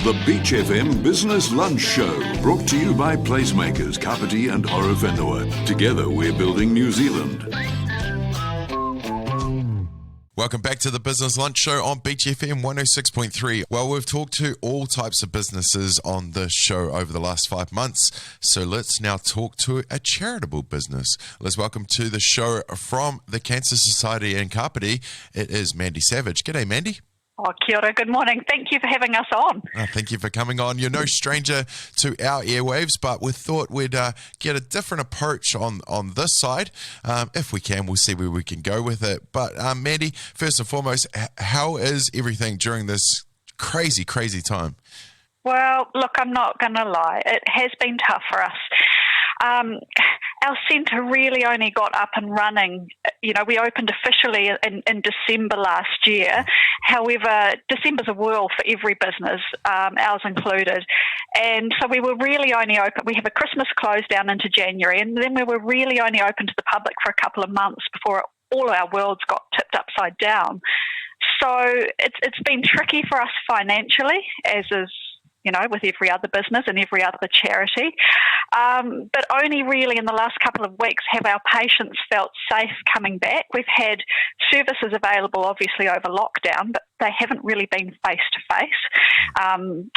The Beach FM Business Lunch Show, brought to you by PlaceMakers Kapiti Horowhenua. Together we're building New Zealand. Welcome back to the Business Lunch Show on Beach FM 106.3. Well, we've talked to all types of businesses on this show over the last 5 months, so let's now talk to a charitable business. Let's welcome to the show from the Cancer Society in Kapiti. It is Mandy Savage. G'day, Mandy. Oh, kia ora, good morning. Thank you for having us on. Thank you for coming on. You're no stranger to our airwaves, but we thought we'd get a different approach on this side. If we can, we'll see where we can go with it. But Mandy, first and foremost, how is everything during this crazy time? Well, look, I'm not going to lie. It has been tough for us. Our centre really only got up and running. You know, we opened officially in December last year. However, December's a whirl for every business, ours included. And so we were really only open. We have a Christmas close down into January, and then we were really only open to the public for a couple of months before all our worlds got tipped upside down. So it's been tricky for us financially, as is, you know, with every other business and every other charity. But only really in the last couple of weeks have our patients felt safe coming back. We've had services available, obviously, over lockdown, but they haven't really been face-to-face.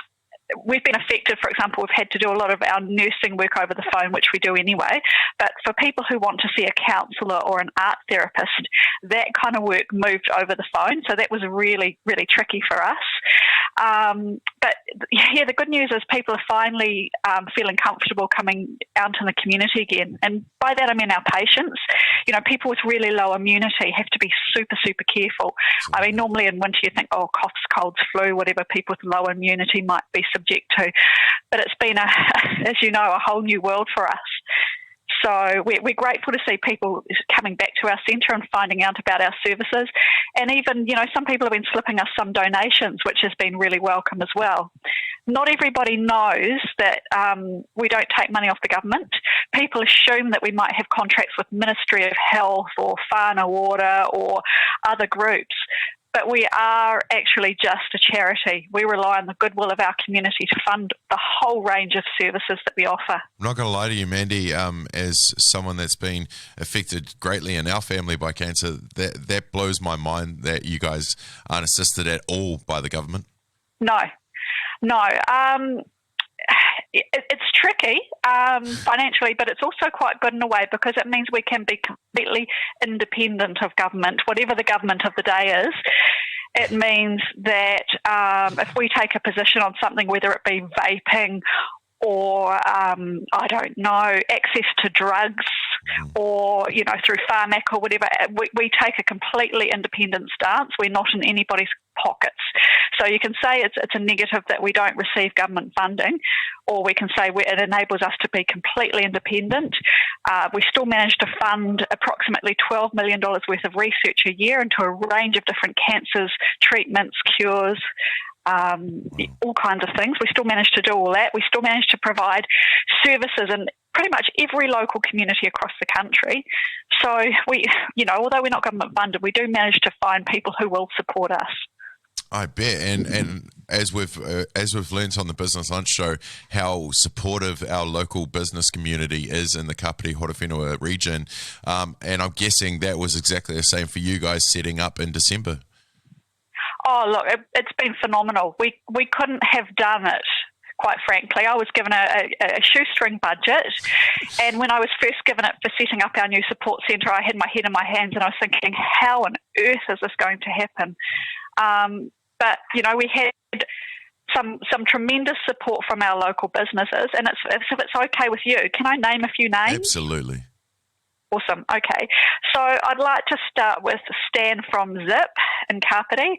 We've been affected, for example, we've had to do a lot of our nursing work over the phone, which we do anyway. But for people who want to see a counsellor or an art therapist, that kind of work moved over the phone. So that was really, really tricky for us. But yeah, the good news is people are finally feeling comfortable coming out in the community again. And by that I mean our patients. You know, people with really low immunity have to be super, super careful. I mean, normally in winter you think, oh, coughs, colds, flu, whatever people with low immunity might be subject to. But it's been, as you know, a whole new world for us. So we're grateful to see people coming back to our centre and finding out about our services. And even, you know, some people have been slipping us some donations, which has been really welcome as well. Not everybody knows that we don't take money off the government. People assume that we might have contracts with Ministry of Health or Whānau Water or other groups. But we are actually just a charity. We rely on the goodwill of our community to fund the whole range of services that we offer. I'm not going to lie to you, Mandy, as someone that's been affected greatly in our family by cancer, that blows my mind that you guys aren't assisted at all by the government. No. It's tricky financially, but it's also quite good in a way because it means we can be completely independent of government, whatever the government of the day is. It means that if we take a position on something, whether it be vaping or, I don't know, access to drugs or, you know, through pharmac or whatever, we take a completely independent stance. We're not in anybody's pockets. So you can say it's a negative that we don't receive government funding, or we can say it enables us to be completely independent. We still manage to fund approximately $12 million worth of research a year into a range of different cancers, treatments, cures, all kinds of things. We still manage to do all that. We still manage to provide services in pretty much every local community across the country. So we, you know, although we're not government funded, we do manage to find people who will support us. I bet, and as we've learnt on the Business Lunch Show, how supportive our local business community is in the Kapiti Horowhenua region, and I'm guessing that was exactly the same for you guys setting up in December. Oh, look, it's been phenomenal. We couldn't have done it, quite frankly. I was given a shoestring budget, and when I was first given it for setting up our new support centre, I had my head in my hands and I was thinking, how on earth is this going to happen? But, you know, we had some tremendous support from our local businesses, and if it's okay with you, can I name a few names? Absolutely. Awesome. Okay. So I'd like to start with Stan from Zip in Kapiti,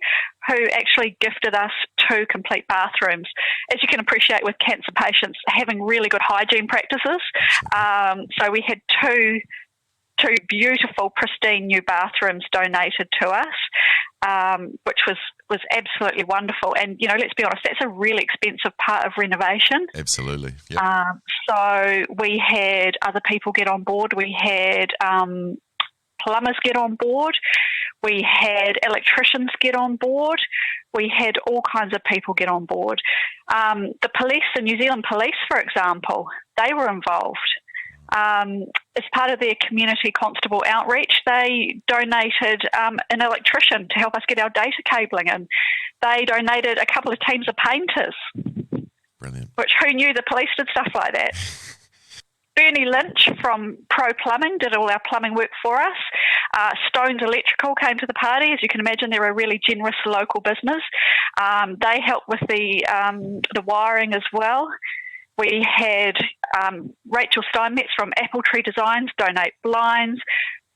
who actually gifted us 2 complete bathrooms. As you can appreciate with cancer patients, having really good hygiene practices. So we had two beautiful, pristine new bathrooms donated to us, which was absolutely wonderful. And, you know, let's be honest, that's a really expensive part of renovation. Absolutely. Yep. So we had other people get on board. We had plumbers get on board. We had electricians get on board. We had all kinds of people get on board. The police, the New Zealand Police, for example, they were involved. As part of their community constable outreach, they donated an electrician to help us get our data cabling in. They donated a couple of teams of painters. Brilliant. Which, who knew the police did stuff like that? Bernie Lynch from Pro Plumbing did all our plumbing work for us. Stones Electrical came to the party. As you can imagine, they're a really generous local business. They helped with the wiring as well. We had Rachel Steinmetz from Apple Tree Designs donate blinds,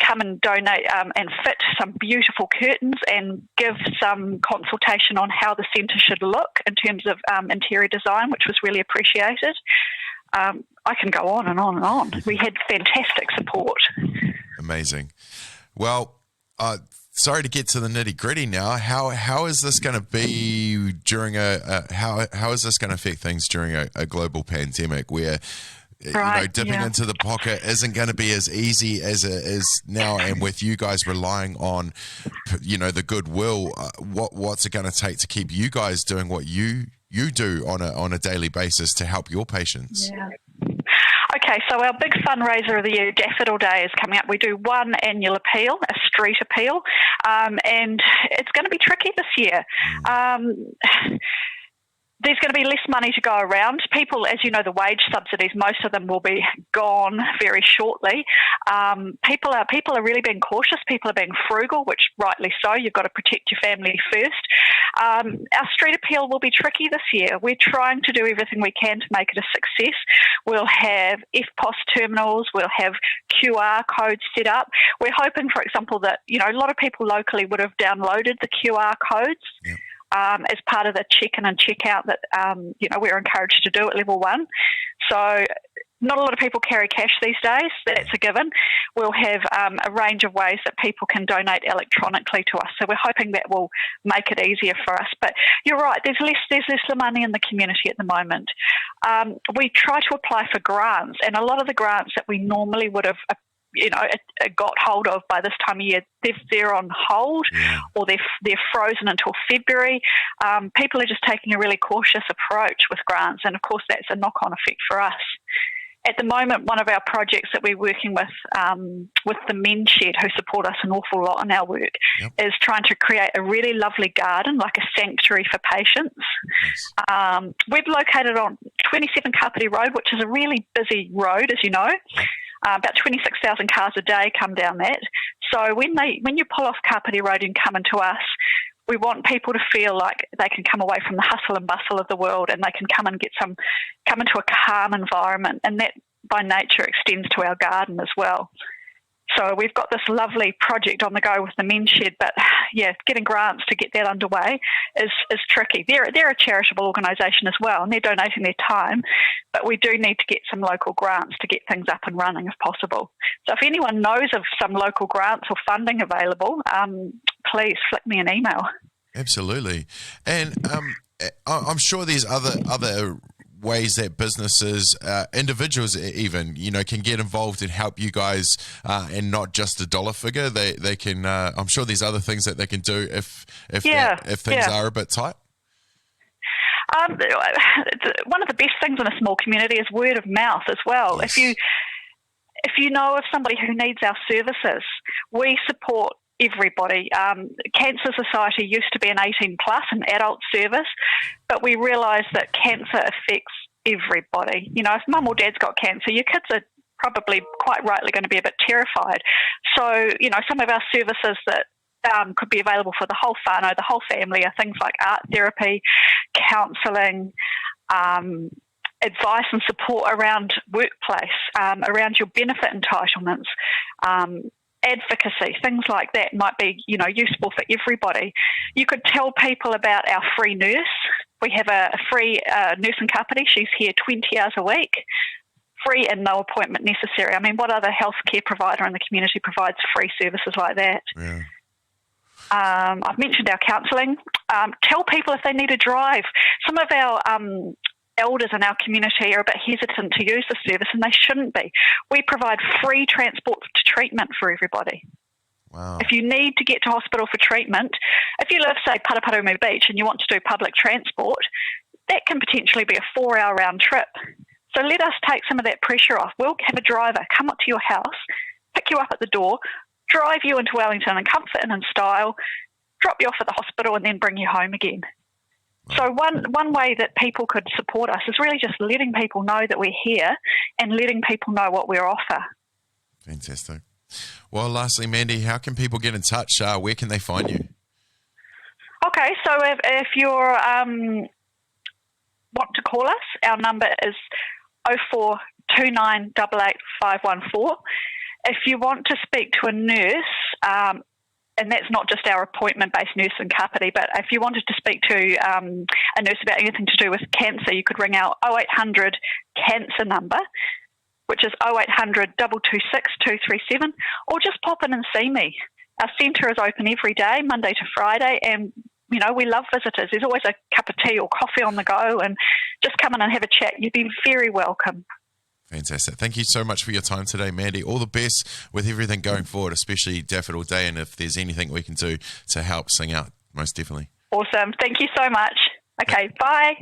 come and donate and fit some beautiful curtains and give some consultation on how the centre should look in terms of interior design, which was really appreciated. I can go on and on and on. We had fantastic support. Amazing. Well, sorry to get to the nitty gritty now. How is this going to be during how is this going to affect things during a global pandemic where dipping into the pocket isn't going to be as easy as it is now, and with you guys relying on the goodwill, what's it going to take to keep you guys doing what you do on a daily basis to help your patients? Yeah. Okay, so our big fundraiser of the year, Daffodil Day, is coming up. We do one annual appeal, a street appeal, and it's going to be tricky this year. There's going to be less money to go around. People, as you know, the wage subsidies, most of them will be gone very shortly. People are really being cautious. People are being frugal, which rightly so. You've got to protect your family first. Our street appeal will be tricky this year. We're trying to do everything we can to make it a success. We'll have FPOS terminals. We'll have QR codes set up. We're hoping, for example, that a lot of people locally would have downloaded the QR codes. Yeah. As part of the check-in and check-out that, we're encouraged to do at level 1. So not a lot of people carry cash these days. That's a given. We'll have a range of ways that people can donate electronically to us. So we're hoping that will make it easier for us. But you're right, there's less money in the community at the moment. We try to apply for grants, and a lot of the grants that we normally would have got hold of by this time of year, they're on hold, or they're frozen until February. People are just taking a really cautious approach with grants, and of course that's a knock-on effect for us. At the moment, one of our projects that we're working with the men's shed, who support us an awful lot in our work, is trying to create a really lovely garden, like a sanctuary for patients. Nice. We're located on 27 Kapiti Road, which is a really busy road, as you know. About 26,000 cars a day come down that. So when you pull off Kapiti Road and come into us, we want people to feel like they can come away from the hustle and bustle of the world, and they can come into a calm environment, and that by nature extends to our garden as well. So we've got this lovely project on the go with the men's shed, but getting grants to get that underway is tricky. They're a charitable organisation as well, and they're donating their time, but we do need to get some local grants to get things up and running if possible. So if anyone knows of some local grants or funding available, please flick me an email. Absolutely. And I'm sure there's other ways that businesses, individuals even, can get involved and help you guys, and not just a dollar figure. They can, I'm sure there's other things that they can do if things are a bit tight. One of the best things in a small community is word of mouth as well. Yes. If you know of somebody who needs our services, we support everybody. Cancer Society used to be an 18 plus, an adult service, but we realised that cancer affects everybody. If mum or dad's got cancer, your kids are probably quite rightly going to be a bit terrified. So, some of our services that could be available for the whole whānau, the whole family, are things like art therapy, counselling, advice and support around workplace, around your benefit entitlements, advocacy, things like that might be, useful for everybody. You could tell people about our free nurse. We have a free nurse in Kapiti. She's here 20 hours a week, free and no appointment necessary. I mean, what other healthcare provider in the community provides free services like that? Yeah. I've mentioned our counselling. Tell people if they need a drive. Some of our elders in our community are a bit hesitant to use the service, and they shouldn't be. We provide free transport to treatment for everybody. Wow. If you need to get to hospital for treatment, if you live, say, Paraparaumu Beach and you want to do public transport, that can potentially be a 4-hour round trip. So let us take some of that pressure off. We'll have a driver come up to your house, pick you up at the door, drive you into Wellington in comfort and in style, drop you off at the hospital and then bring you home again. So one way that people could support us is really just letting people know that we're here and letting people know what we offer. Fantastic. Well, lastly, Mandy, how can people get in touch? Where can they find you? Okay, so if you're want to call us, our number is 0429 514. If you want to speak to a nurse, and that's not just our appointment-based nurse in Kapiti, but if you wanted to speak to a nurse about anything to do with cancer, you could ring our 0800 cancer number, which is 0800 226 237, or just pop in and see me. Our centre is open every day, Monday to Friday, and we love visitors. There's always a cup of tea or coffee on the go, and just come in and have a chat. You'd be very welcome. Fantastic. Thank you so much for your time today, Mandy. All the best with everything going forward, especially Daffodil Day, and if there's anything we can do to help sing out, most definitely. Awesome. Thank you so much. Okay, bye.